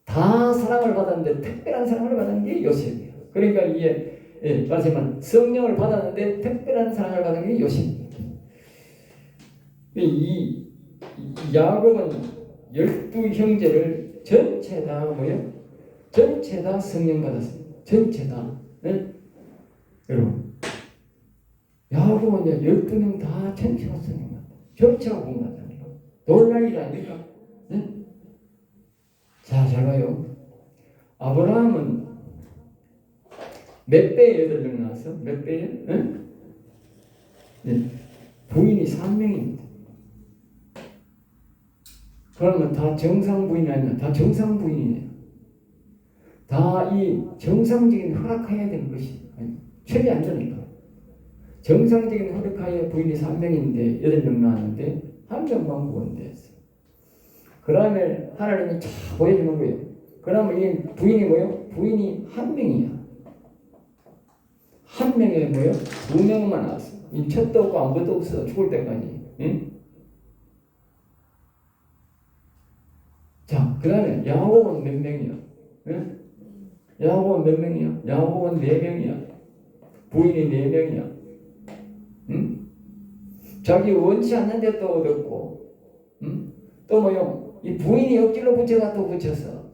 다 사랑을 받았는데 특별한 사랑을 받은 게 요셉이에요. 그러니까 이게 말하자면 성령을 받았는데 특별한 사랑을 받은 게 요셉입니다. 이 야곱은 12형제를 전체 다 뭐예요? 전체 다 성령 받았습니다. 전체 다. 네? 여러분. 야곱은 12명 다 전체가 성령 받았다. 전체가 공부한다니까. 놀랄 일 아닙니까? 네? 자, 잘 봐요. 아브라함은 몇 배에 8명 나왔어? 몇 배에? 네? 네. 부인이 3명입니다. 그러면 다 정상 부인이 아니야. 다 정상 부인이네요. 다 이 정상적인 허락해야 되는 것이 철이 안 되니까. 정상적인 허락하에 부인이 3명인데 8명 나왔는데 한 명만 구원됐어. 그 다음에 하나님이 쫙 보여주는 거예요. 그러면 이 부인이 뭐예요? 부인이 1명이야. 1명에 뭐예요? 2명만 나왔어. 이 첩도 없고 아무것도 없어. 죽을 때까지. 응? 자, 그 다음에 야곱은 몇 명이야? 응? 야곱은 몇 명이야? 야곱은 4명이야. 부인이 4명이야. 응? 자기 원치 않는데 또 얻었고, 응? 또 뭐요? 이 부인이 억지로 붙여가 또 붙였어.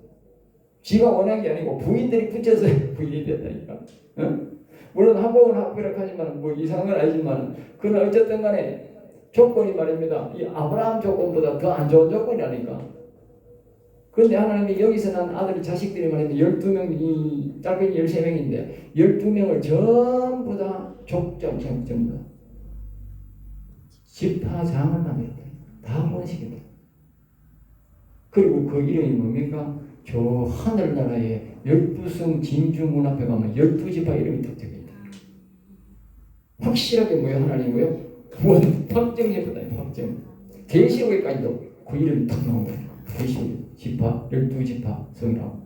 지가 원한 게 아니고 부인들이 붙여서 부인이 됐다니까. 응? 물론 한복은 합격하지만 뭐 이상한 건 아니지만, 그러나 어쨌든 간에 조건이 말입니다. 이 아브라함 조건보다 더 안 좋은 조건이라니까. 그런데 하나님이 여기서 난 아들 자식들이 말입니다. 12명, 이 딸들이 13명인데 12명을 전부 다 족장 전부 다 지파장을 만들었다. 다 번식이다. 그리고 그 이름이 뭡니까? 저 하늘나라의 12성 진주 문 앞에 가면 12지파 이름이 탁적있다. 확실하게 뭐예요? 하나님 뭐예요? 원 확정해보다. 확정. 계시록에까지도 그 이름이 탁 나옵니다. 계시록 지파 12지파 성이라고.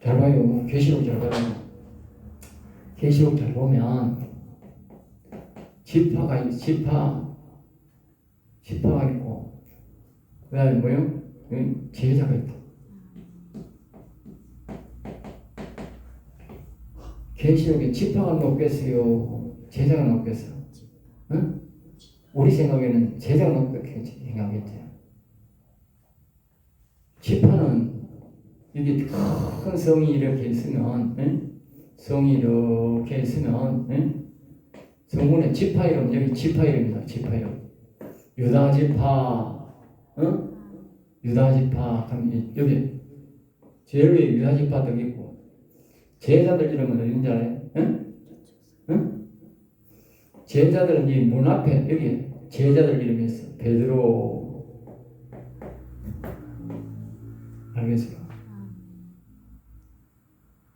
잘 봐요. 계시록 잘 봐요. 계시록 잘 보면 지파가 있고, 그 다음에 뭐요? 제자가 있다. 계시록에 지파가 높겠어요? 제자가 높겠어요? 응? 우리 생각에는 제자가 높겠지 생각했죠. 지파는 여기 큰 성이 이렇게 있으면, 응? 성이 이렇게 있으면, 응? 성문에 지파 이름, 여기 지파 이름이다. 지파 이름. 유다 지파, 응? 유다 지파, 여기 제일 위에 유다 지파 더 있고, 제자들 이름은 어딘지 알아요? 응? 응? 제자들은 이 문 앞에 여기 제자들 이름이 있어. 베드로. 알겠어요?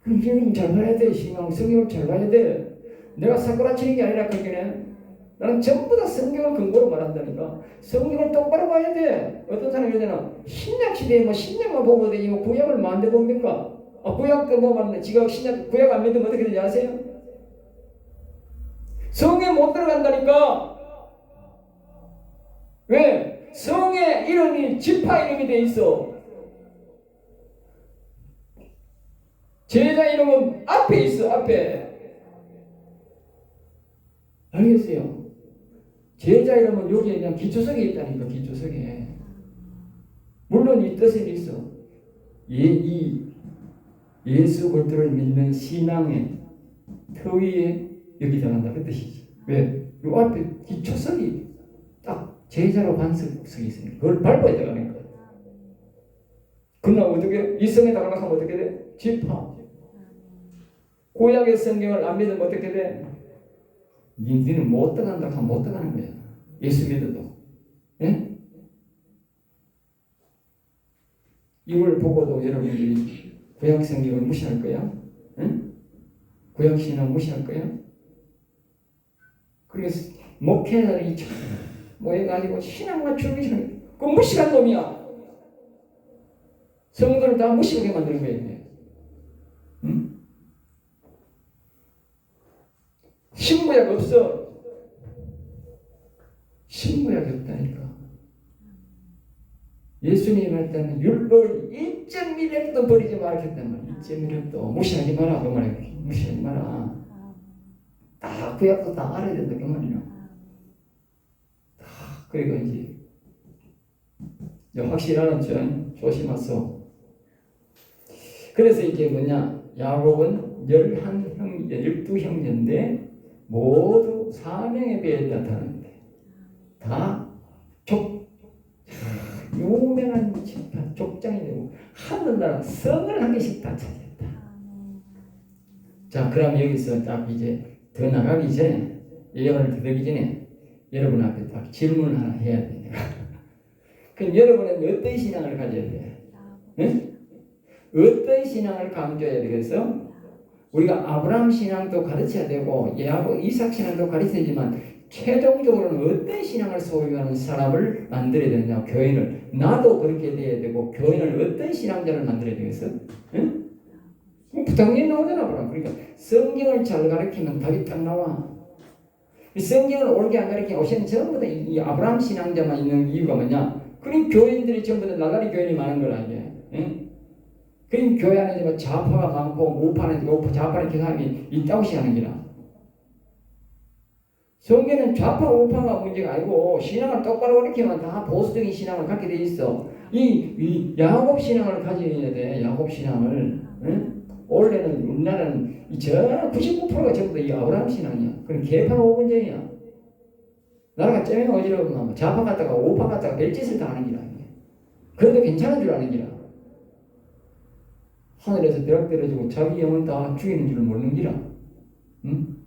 그럼 이름 잘 봐야 돼. 신앙 성경을 잘 봐야 돼. 내가 사고라치는 게 아니라 그게는 나는 전부 다 성경을 근거로 말한다니까. 성경을 똑바로 봐야 돼. 어떤 사람이 그러잖아. 신약 시대에 뭐 신약만 보고 되지 뭐 구약을 뭐 안 돼 봅니까? 구약도 뭐 맞네. 지가 신약 구약 안 믿으면 어떻게 되는지 아세요? 성에 못 들어간다니까. 왜? 성의 이름이 지파 이름이 돼 있어. 제자 이름은 앞에 있어. 앞에. 알겠어요? 제자 이름은 여기에 그냥 기초석에 있다니까. 기초석에. 물론 이 뜻은 있어. 이 예수 그리스도를 믿는 신앙의 터위에 여기 들어간다 그 뜻이지. 왜? 요 앞에 기초석이 딱 제자로 반석이 있으니까 그걸 밟아야 되는 거야. 그러나 어떻게 이 성에 들어가면 어떻게 돼? 지파. 구약의 성경을 안 믿으면 어떻게 돼? 니는 못 들어간다 하면 못 들어가는 거야. 예수 믿어도. 예? 이걸 보고도 여러분들이 구약 성경을 무시할 거야? 응? 구약 신앙 무시할 거야? 그래서 목회자들이 모여가지고 신앙과 주기를 그 무식한 놈이야. 성도를 다 무식하게 만드는 거예요. 응? 신구약 없어. 신구약이 없다니까. 예수님이 할 때는 율법을 1.1획도 버리지 말았단 말이야. 1.1획도 무시하지 마라. 그 말이야. 무시하지 마라. 다 구약도 다 알아야 된다. 그 말이야. 다 그리고 이제 확실하는 점 조심하소. 그래서 이게 뭐냐? 야곱은 12형제인데 모두 사명에 비해 나타나는데 다 유명한 족장이 되고 하늘나라 성을 한 개씩 다 차지했다. 자, 그럼 여기서 딱 이제 더 나가기 전에 예언을 드리기 전에 여러분 앞에 딱 질문을 하나 해야 돼. 그럼 여러분은 어떤 신앙을 가져야 돼? 응? 어떤 신앙을 강조해야 되겠어? 우리가 아브라함 신앙도 가르쳐야 되고 야곱, 이삭 신앙도 가르쳐야지만 최종적으로는 어떤 신앙을 소유하는 사람을 만들어야 되느냐? 교인을. 나도 그렇게 돼야 되고 교인을 어떤 신앙자를 만들어야 되겠어? 응? 부탁님 나오잖아. 그러니까 성경을 잘 가르치면 답이 딱 나와. 성경을 옳게 안 가르치면 오시는 전부 다 이 아브라함 신앙자만 있는 이유가 뭐냐? 그럼 교인들이 전부 다 나가리 교인이 많은 거라 이게. 응? 그럼 교회 안에 좌파가 많고 좌파는 사람이 있다고 시하는 기라. 성경은 좌파 우파가 문제가 아니고 신앙을 똑바로 가르치면 다 보수적인 신앙을 갖게 돼 있어. 이 야곱 신앙을 가져야 돼. 야곱 신앙을. 응? 원래는 우리나라는 저 99%가 전부 다 이 아브라함 신앙이야. 그럼 개파가 5번째야. 나라가 쩌면 어지러우면 좌파 갔다가 우파 갔다가 별짓을 다 하는 기라. 그래도 괜찮은 줄 아는 기라. 하늘에서 벼락 때려주고 자기 영을 다 죽이는 줄 모르는 기라. 응?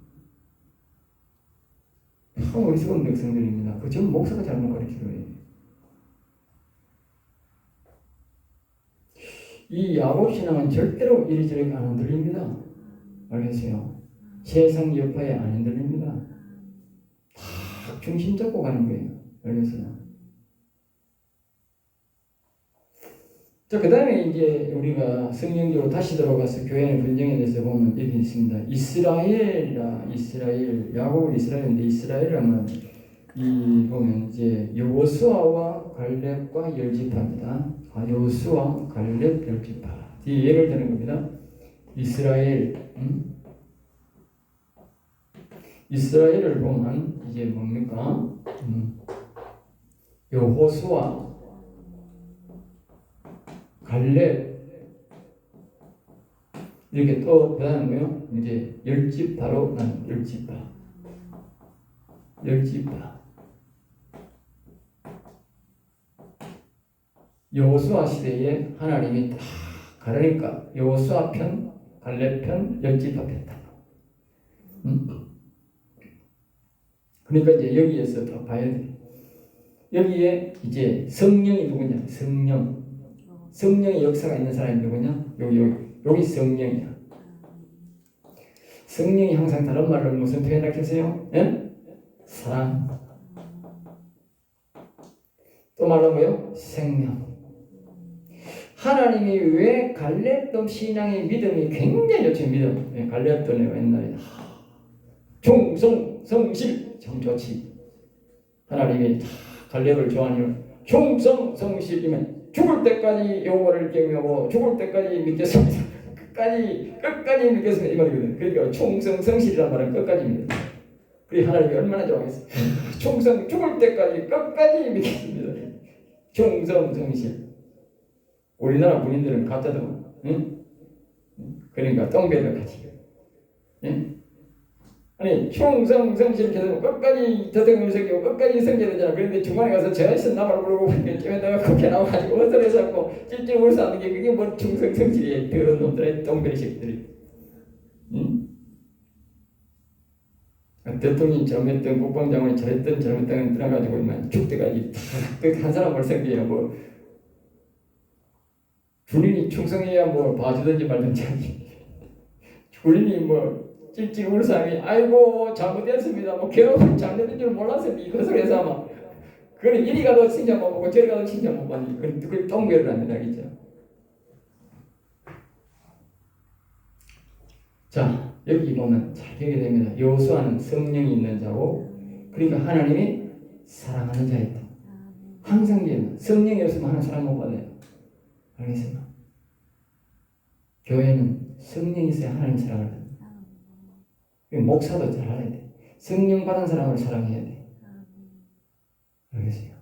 참 어리석은 백성들입니다. 그 전 목사가 잘못 가르치는 거예요. 이 야곱 신앙은 절대로 이리저리 안 흔들립니다. 알겠어요? 세상 여파에 안 흔들립니다. 다 중심 잡고 가는 거예요. 알겠어요? 자, 그 다음에 이제 우리가 성경적으로 다시 들어가서 교회의 분쟁에 대해서 보면 여기 있습니다. 이스라엘, 야곱은 이스라엘인데 이스라엘이라면 이 보면 이제 여호수아와 갈렙과 열지파입니다. 여호수아, 갈렙, 열지파. 뒤에 예를 드는 겁니다. 이스라엘, 이스라엘을 보면 이제 뭡니까? 여호수아, 갈렙 이렇게 또 그다음에 뭐요? 이제 열지파로 난 열지파. 여호수아 시대에 하나님이 다 가르니까 여호수아 편, 갈렙 편, 열지파 편다. 그러니까 이제 여기에서 더 봐야 돼. 여기에 이제 성령이 누구냐? 성령의 역사가 있는 사람이 누구냐? 여기 성령이야. 성령이 항상 다른 말을 무슨 표현을 하세요? 예? 사랑. 또 말로 뭐요? 생명. 하나님이 왜 갈렙도 신앙의 믿음이 굉장히 좋죠. 믿음. 예, 갈렙도 내가 옛날에 충성, 성실 참 좋지. 하나님이 갈렙을 좋아하는 충성, 성실이면 죽을 때까지 여호와를 경외하고 죽을 때까지 믿겠습니다. 끝까지 믿겠습니다 이 말이거든. 그러니까 충성성실이라는 말은 끝까지입니다. 그리 하나님이 얼마나 좋아하겠어요. 충성 죽을 때까지 끝까지 믿겠습니다. 충성성실. 우리나라 군인들은 가짜도 응? 그러니까 똥배를 같이 응? 아니 충성성실 계속 끝까지 대통령을 섬기고 끝까지 섬겨야 되잖아. 그런데 중간에 가서 저에서 나만 부르고 내가 그렇게 나와가지고 어설에 잡고 찔찔 울서하는 게 그게 뭐 충성성실이에요. 더러운 놈들의 똥배리 새끼들이. 응? 대통령이 잘못했던 국방장관이 잘했던 떠나가지고 죽을 때까지 한 사람을 섬겨야 뭐 군인이 충성해야 뭐 봐주든지 말든지 하지. 군인이 뭐 찔찔 우는 사람이 아이고 잘못했습니다. 뭐 괴롭힘 잘못된 줄 몰랐습니다. 이것을 해서 아마 그는 이리 가도 칭찬 못 받고 저리 가도 칭찬 못 받니. 그걸 똥배를 안 된다겠죠. 자 여기 보면 잘 되게 됩니다. 여호수아는 성령이 있는 자고 그러니까 하나님이 사랑하는 자였다. 항상 성령이 없으면 하나님 사랑 못 받아요. 알겠습니까? 교회는 성령이 있어야 하나님 사랑을 받아요. 목사도 잘 알아야 돼. 성령 받은 사람을 사랑해야 돼. 알겠어요?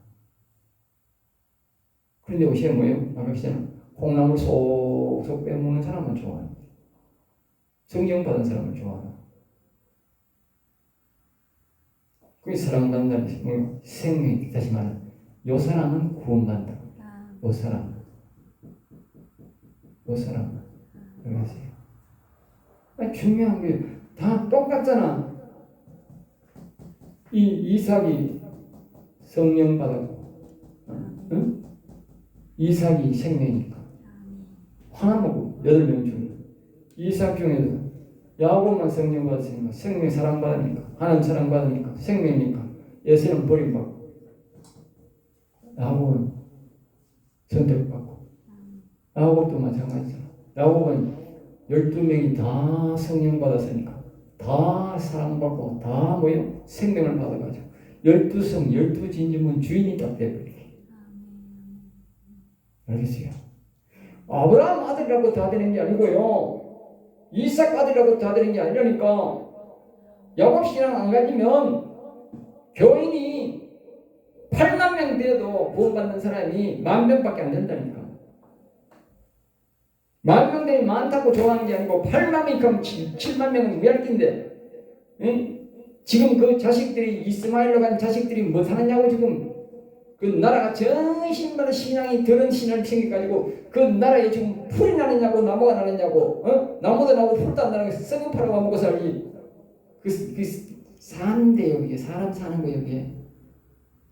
그런데 오시에 뭐예요? 아까 그랬잖아. 콩나물 쏙쏙 빼먹는 사람은 좋아하는 거예요. 성령 받은 사람을 좋아하는 거예요. 그게 사랑받는다는 것이 뭐예요? 생명이 다시 말하면 요 사람은 구원받는다. 요 사람. 알겠어요? 중요한 게 다 똑같잖아. 이 이삭이 성령 받았고, 응? 이삭이 생명이니까. 하나 먹고 8명 중에 이삭 중에서 야곱만 성령 받았으니까 생명 사랑 받으니까 하나님 사랑 받으니까 생명이니까 에서는 버림받고 야곱은 선택받고 야곱도 마찬가지잖아. 야곱은 12명이 다 성령 받았으니까 다 사랑받고 다 뭐요? 생명을 받아가지고 12성 12진주문 주인이 딱 돼버리게. 알겠어요? 아브라함 아들이라고 다 되는 게 아니고요. 이삭 아들이라고 다 되는 게 아니라니까. 야곱 신앙 안 가지면 교인이 8만 명 돼도 구원받는 사람이 10,000명밖에 안 된다니까. 10,000명들이 많다고 좋아하는 게 아니고 8만이 그럼 7만 명은 왜 할 텐데? 응? 지금 그 자식들이 이스마엘로 간 자식들이 뭐 사느냐고 지금 그 나라가 전신마다 신앙이 더러운 신앙을 챙겨가지고 그 나라에 지금 풀이 나느냐고 나무가 나느냐고 어? 나무도 나고 풀도 안 나는 썩은 파라고 먹고 살지 그 사는데 여기에 사람 사는 거 여기에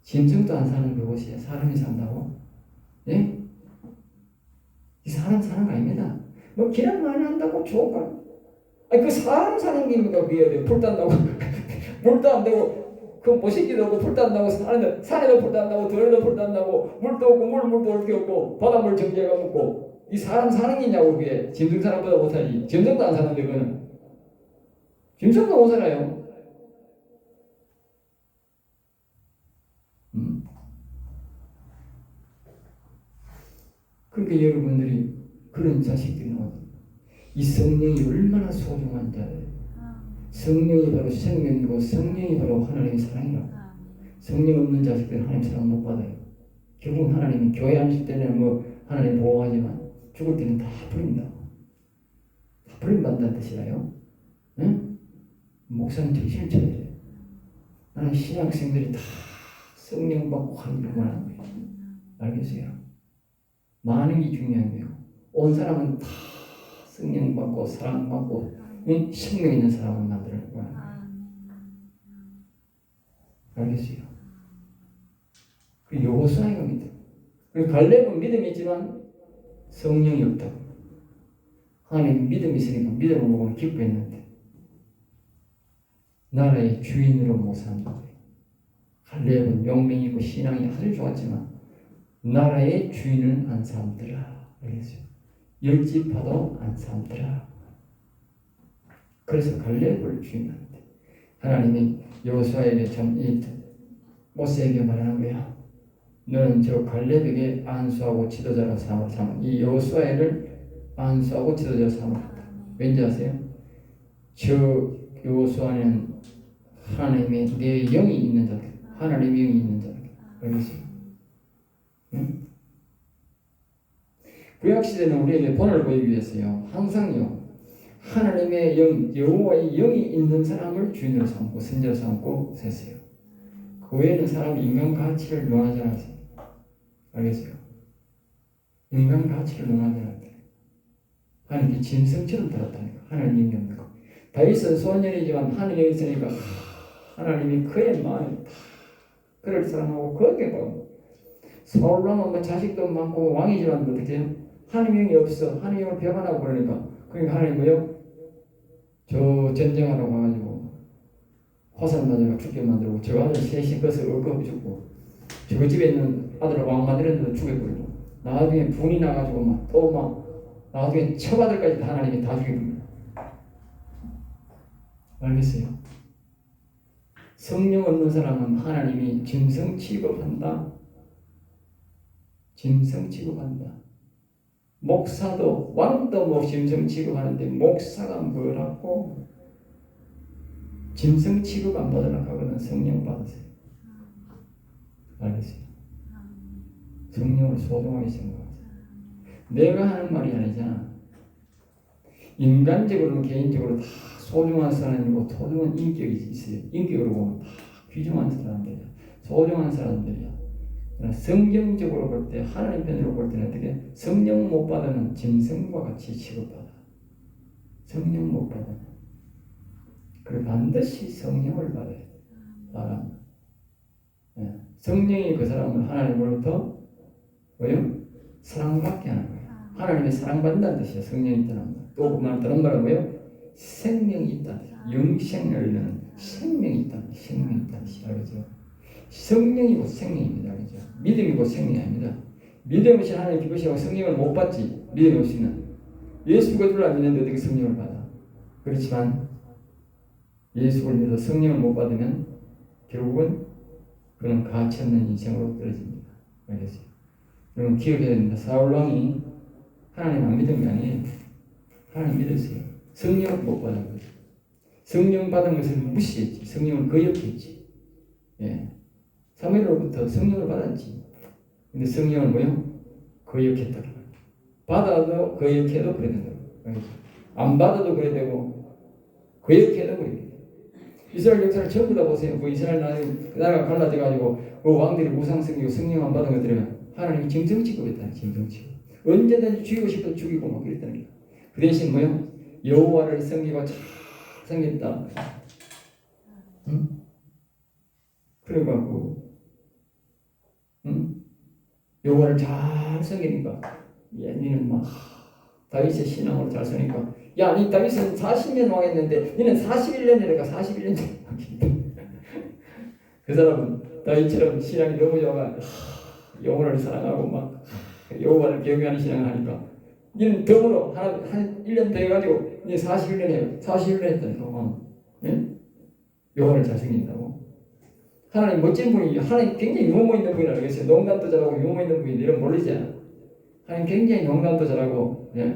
짐승도 안 사는 그곳이야. 사람이 산다고? 예? 이 사람 사는 거 아닙니다. 뭐 기란 많이 한다고 좋을까? 아니 그 사람 사는 게입니까? 그게 풀도 안 나고 물도 안 되고 그 모시기도 없고 풀도 안 나고 산에도 풀도 안 나고 들에도 풀도 안 나고 물도 없고 물도 올 게 없고 바닷물 정지해가 먹고 이 사람 사는 게냐고 그게 짐승 사람보다 못하지. 짐승도 안 사는데 그거는 짐승도 못 살아요. 그러니까 여러분들이 그런 자식들이 이 성령이 얼마나 소중한 자예요. 성령이 바로 생명이고 성령이 바로 하나님의 사랑이라고. 성령 없는 자식들은 하나님 사랑 못 받아요. 결국 하나님이 교회 앉을 때는 뭐 하나님 보호하지만 죽을 때는 다 버린다. 다 버림받는다는 뜻이라요. 응? 목사는 정신을 차려야 돼요. 나는 신학생들이 다 성령 받고 하는 일만 하는 거예요. 알겠어요? 많은 게 중요한 거예요. 온 사람은 다 성령 받고 사랑 받고 생명 있는 사람을 만드는 거야. 알겠어요? 그 여호수아가 믿어. 그 갈렙은 믿음이 있지만 성령이 없다고. 하나님 믿음이 있으니까 믿음을 먹으면 기뻐했는데 나라의 주인으로 못 산다. 갈렙은 명명이 있고 신앙이 아주 좋았지만 나라의 주인은 안 삼더라. 알겠어요? 열지파도 안 삼더라. 그래서 갈렙을 주인한테 하나님이 여호수아에게 모세에게 말하는 거야. 너는 저 갈렙에게 안수하고 지도자로 삼아 이 여호수아를 안 쏘고 찢어져 사망했다. 왠지 아세요? 저 요수 안에는 하나님의 내 영이 있는 자들, 하나님의 영이 있는 자들. 알겠어요? 응? 구약시대는 우리에게 본을 보이기 위해서요, 항상요, 하나님의 영, 여호와의 영이 있는 사람을 주인으로 삼고 선지자로 삼고 셌어요. 그 외에는 사람이 인간 가치를 논하지 않았어요. 알겠어요? 인간 가치를 논하지 않았다. 하나님께 짐승처럼 들었다니까. 하나님 영이 없는 거. 다윗은 소년이지만 하늘에 있으니까 하나님이 그의 마음에 그를 사랑하고 그에게 받고, 사울왕은 뭐 자식도 많고 왕이지만 어떻게 하나님 영이 없어. 하나님 영을 배반하고 그러니까 하나님 뭐요? 저 전쟁하러 가가지고 화살 맞아가 죽게 만들고 저 아들 셋이 것을 얻어 죽고 저 집에 있는 아들을 왕 만들었는데도 죽여버리고 나중에 분이 나가지고 막 또 막 나중에 처아들까지 다 하나님이 다 죽여버립니다. 알겠어요? 성령 없는 사람은 하나님이 짐승 취급한다. 짐승 취급한다. 목사도 왕도 뭐 짐승 취급하는데 목사가 뭐라고 짐승 취급 안 받으려고 하거든. 성령 받으세요. 알겠어요? 성령을 소중하게 생각하세요. 내가 하는 말이 아니잖아. 인간적으로는 개인적으로 다 소중한 사람이고 소중한 인격이 있어요. 인격으로 보면 다 귀중한 사람들이야. 소중한 사람들이야. 성경적으로 볼 때, 하나님 편으로 볼 때는 어떻게 성령 못 받으면 짐승과 같이 취급받아. 성령 못 받으면. 그래 반드시 성령을 받아야 돼. 사람. 네. 성령이 그 사람을 하나님으로부터 뭐요? 사랑받게 하는 거예요. 하나님의 사랑받는다는 뜻이에요. 성령이 있다는 거. 또 그만 다른 말은 뭐예요? 생명이 있다는 뜻이에요. 영생을 이루는 생명이 있다는 뜻이에요. 생명이 있다는 뜻이에요. 알겠죠? 성령이고 생명입니다. 알겠죠? 믿음이고 생명이 아닙니다. 믿음 없이 하나님 기쁘시고 성령을 못 받지. 믿음 없이는. 예수 그리스도를 안 믿는데 어떻게 성령을 받아? 그렇지만 예수를 믿어 성령을 못 받으면 결국은 그는 가치 없는 인생으로 떨어집니다. 알겠어요? 여러분 기억해야 됩니다. 사울왕이 하나님 안 믿은 게 아니에요. 하나님 믿었어요. 성령을 못 받은 거죠. 성령 받은 것을 무시했지. 성령을 거역했지. 예. 사무엘로부터 성령을 받았지. 근데 성령을 뭐요? 거역했다. 받아도 거역해도 그래 된다. 안 받아도 그래 되고 거역해도 그래 돼. 이스라엘 역사를 전부 다 보세요. 그 이스라엘 나라가 갈라져 가지고 그 왕들이 우상 섬기고 성령 안 받은 것들은 하나님이 짐승 취급했다. 짐승 취급. 언제든지 죽이고 싶어도 죽이고 막 그랬다는 거야. 그 대신 뭐요? 여호와를 섬기고 잘 섬겼다. 응? 그래갖고 여호와를 잘 섬기니까 니는 막 다윗의 신앙으로 잘 서니까 야, 니 다윗은 40년 왕했는데 니는 41년이니까 41년 그 사람은 다윗처럼 신앙이 너무 좋아 영혼을 사랑하고 막 여호와를 경외하는 신앙을 하니까 니는 덤으로 한 1년 더 해가지고 니 41년 해요. 41년 했다니까. 응? 여호와를 잘 섬긴다고. 하나님 멋진 분이, 하나님 굉장히 유머 있는 분이라고 알겠어요. 농담도 잘하고 유머 있는 분이 이런 모르지 않아. 하나님 굉장히 농담도 잘하고, 예.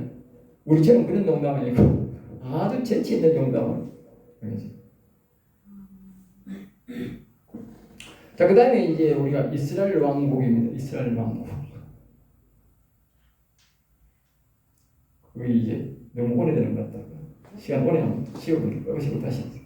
우리처럼 그런 농담은 아니고 아주 재치 있는 농담을. 알겠어요. 자, 그 다음에 이제 우리가 이스라엘 왕국입니다. 이스라엘 왕국. 그게 이제 너무 오래되는 것 같다. 시간 오래 하면 쉬어버리고 다시.